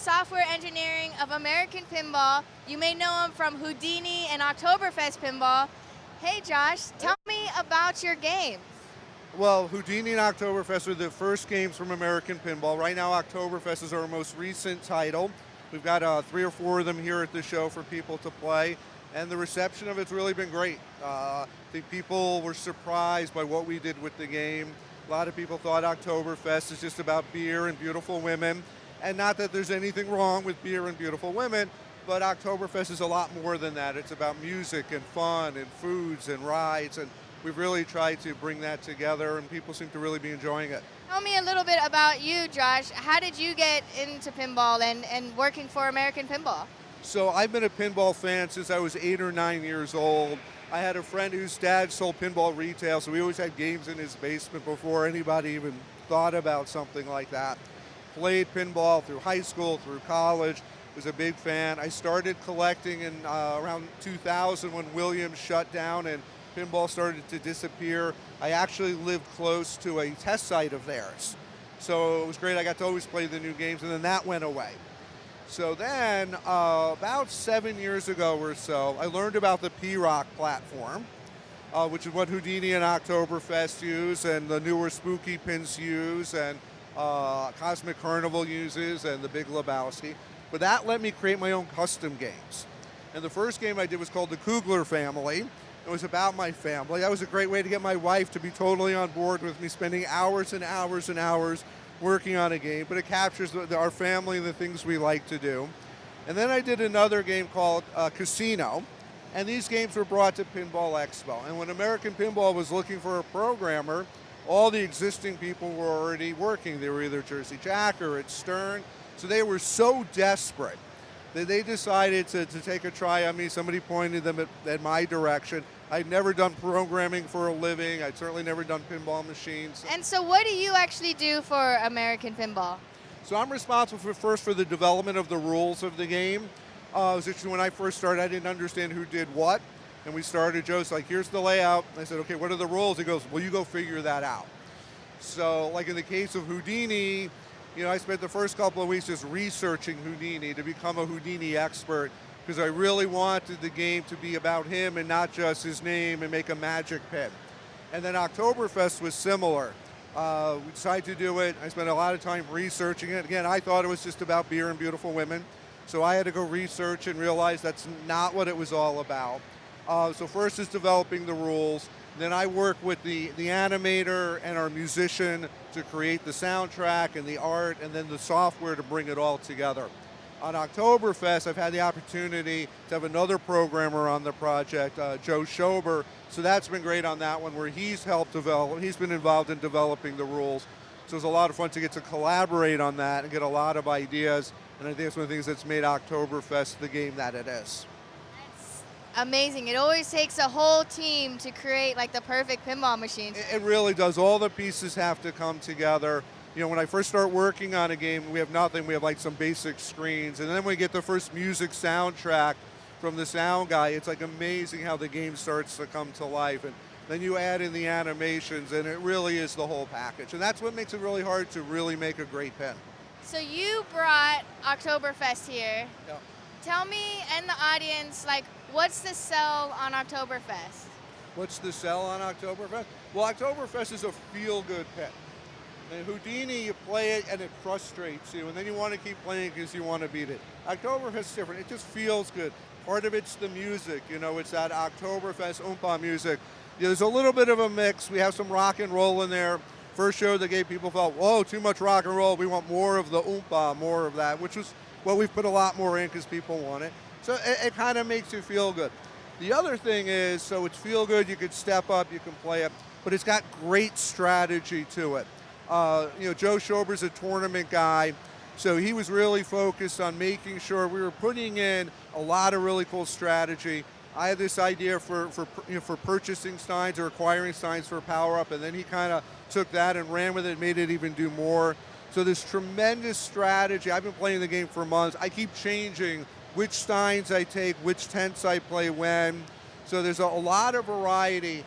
Software Engineering of American Pinball. You may know him from Houdini and Oktoberfest Pinball. Hey Josh, tell me about your games. Well, Houdini and Oktoberfest are the first games from American Pinball. Right now, Oktoberfest is our most recent title. We've got 3 or 4 of them here at the show for people to play, and the reception of it's really been great. I think people were surprised by what we did with the game. A lot of people thought Oktoberfest is just about beer and beautiful women, and not that there's anything wrong with beer and beautiful women, but Oktoberfest is a lot more than that. It's about music and fun and foods and rides, and we've really tried to bring that together, and people seem to really be enjoying it. Tell me a little bit about you, Josh. How did you get into pinball and working for American Pinball? So I've been a pinball fan since I was 8 or 9 years old. I had a friend whose dad sold pinball retail, so we always had games in his basement before anybody even thought about something like that. Played pinball through high school, through college, was a big fan. I started collecting in around 2000 when Williams shut down and pinball started to disappear. I actually lived close to a test site of theirs. So it was great. I got to always play the new games, and then that went away. So then, about 7 years ago or so, I learned about the P-Rock platform, which is what Houdini and Oktoberfest use, and the newer Spooky Pins use, and Cosmic Carnival uses, and the Big Lebowski. But that let me create my own custom games. And the first game I did was called the Kugler Family. It was about my family. That was a great way to get my wife to be totally on board with me, spending hours and hours and hours working on a game, but it captures our family and the things we like to do. And then I did another game called Casino, and these games were brought to Pinball Expo. And when American Pinball was looking for a programmer, all the existing people were already working. They were either Jersey Jack or at Stern, so they were so desperate that they decided to take a try on me. Somebody pointed them at my direction. I'd never done programming for a living. I'd certainly never done pinball machines. And so what do you actually do for American Pinball? So I'm responsible for the development of the rules of the game. It was interesting when I first started, I didn't understand who did what. And we started, Joe's like, here's the layout. I said, okay, what are the rules? He goes, well, you go figure that out. So like in the case of Houdini, I spent the first couple of weeks just researching Houdini to become a Houdini expert, because I really wanted the game to be about him and not just his name and make a magic pin. And then Oktoberfest was similar. We decided to do it. I spent a lot of time researching it. Again, I thought it was just about beer and beautiful women, so I had to go research and realize that's not what it was all about. So first is developing the rules. Then I work with the animator and our musician to create the soundtrack and the art and then the software to bring it all together. On Oktoberfest, I've had the opportunity to have another programmer on the project, Josh Kugler. So that's been great on that one, where he's helped develop, he's been involved in developing the rules. So it's a lot of fun to get to collaborate on that and get a lot of ideas. And I think it's one of the things that's made Oktoberfest the game that it is. Amazing. It always takes a whole team to create like the perfect pinball machine. It really does. All the pieces have to come together. When I first start working on a game, we have nothing. We have like some basic screens. And then we get the first music soundtrack from the sound guy. It's like amazing how the game starts to come to life. And then you add in the animations, and it really is the whole package. And that's what makes it really hard to really make a great pin. So you brought Oktoberfest here. Yep. Tell me and the audience, like, what's the sell on Oktoberfest? What's the sell on Oktoberfest? Well, Oktoberfest is a feel-good pin. And Houdini, you play it and it frustrates you, and then you want to keep playing because you want to beat it. Oktoberfest is different. It just feels good. Part of it's the music. It's that Oktoberfest Oompa music. There's a little bit of a mix. We have some rock and roll in there. First show the gay people felt, whoa, too much rock and roll. We want more of the Oompa, more of that, which was what we've put a lot more in because people want it. So it kind of makes you feel good. The other thing is, so it's feel good, you can step up, you can play it, but it's got great strategy to it. Josh Kugler's a tournament guy, so he was really focused on making sure we were putting in a lot of really cool strategy. I had this idea for purchasing steins or acquiring steins for power up, and then he kind of took that and ran with it, made it even do more. So there's tremendous strategy. I've been playing the game for months. I keep changing which steins I take, which tents I play when. So there's a lot of variety.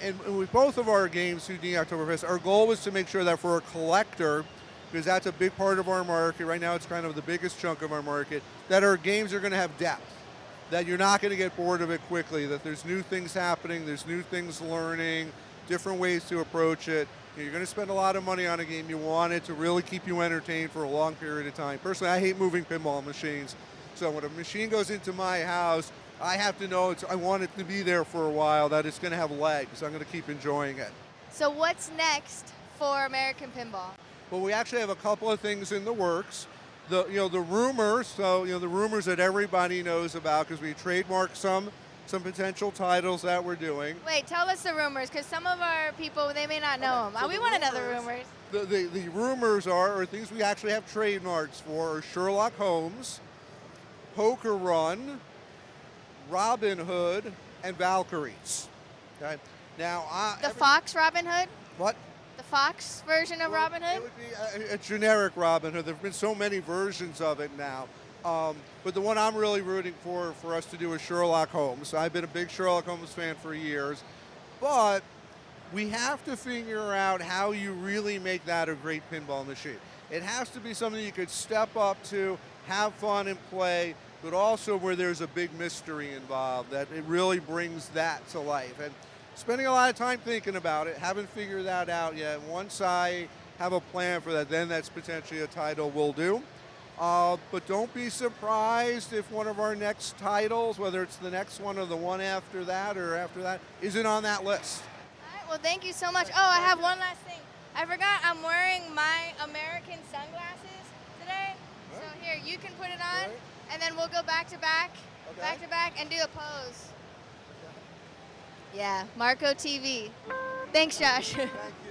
And with both of our games, Houdini Oktoberfest, our goal was to make sure that for a collector, because that's a big part of our market. Right now it's kind of the biggest chunk of our market, that our games are going to have depth, that you're not going to get bored of it quickly, that there's new things happening, there's new things learning, different ways to approach it. You're going to spend a lot of money on a game. You want it to really keep you entertained for a long period of time. Personally, I hate moving pinball machines. So when a machine goes into my house, I have to know I want it to be there for a while, that it's going to have legs. I'm going to keep enjoying it. So what's next for American Pinball? Well, we actually have a couple of things in the works. The rumors, the rumors that everybody knows about, because we trademarked some potential titles that we're doing. Wait, tell us the rumors, because some of our people, they may not know them. So we want to know the rumors. The rumors are things we actually have trademarks for, are Sherlock Holmes, Poker Run, Robin Hood, and Valkyries. Okay? Now, the Fox Robin Hood? What? The Fox version of Robin Hood? It would be a generic Robin Hood. There have been so many versions of it now. But the one I'm really rooting for us to do is Sherlock Holmes. I've been a big Sherlock Holmes fan for years. But we have to figure out how you really make that a great pinball machine. It has to be something you could step up to, have fun and play, but also where there's a big mystery involved, that it really brings that to life. And spending a lot of time thinking about it, haven't figured that out yet. Once I have a plan for that, then that's potentially a title we'll do. But don't be surprised if one of our next titles, whether it's the next one or the one after that or after that, isn't on that list. All right, well, thank you so much. Oh, I have one last thing. I forgot I'm wearing my American sunglasses today. So here, you can put it on, and then we'll go back to back, and do a pose. Yeah, MarcoTV. Thanks, Josh. Thank you.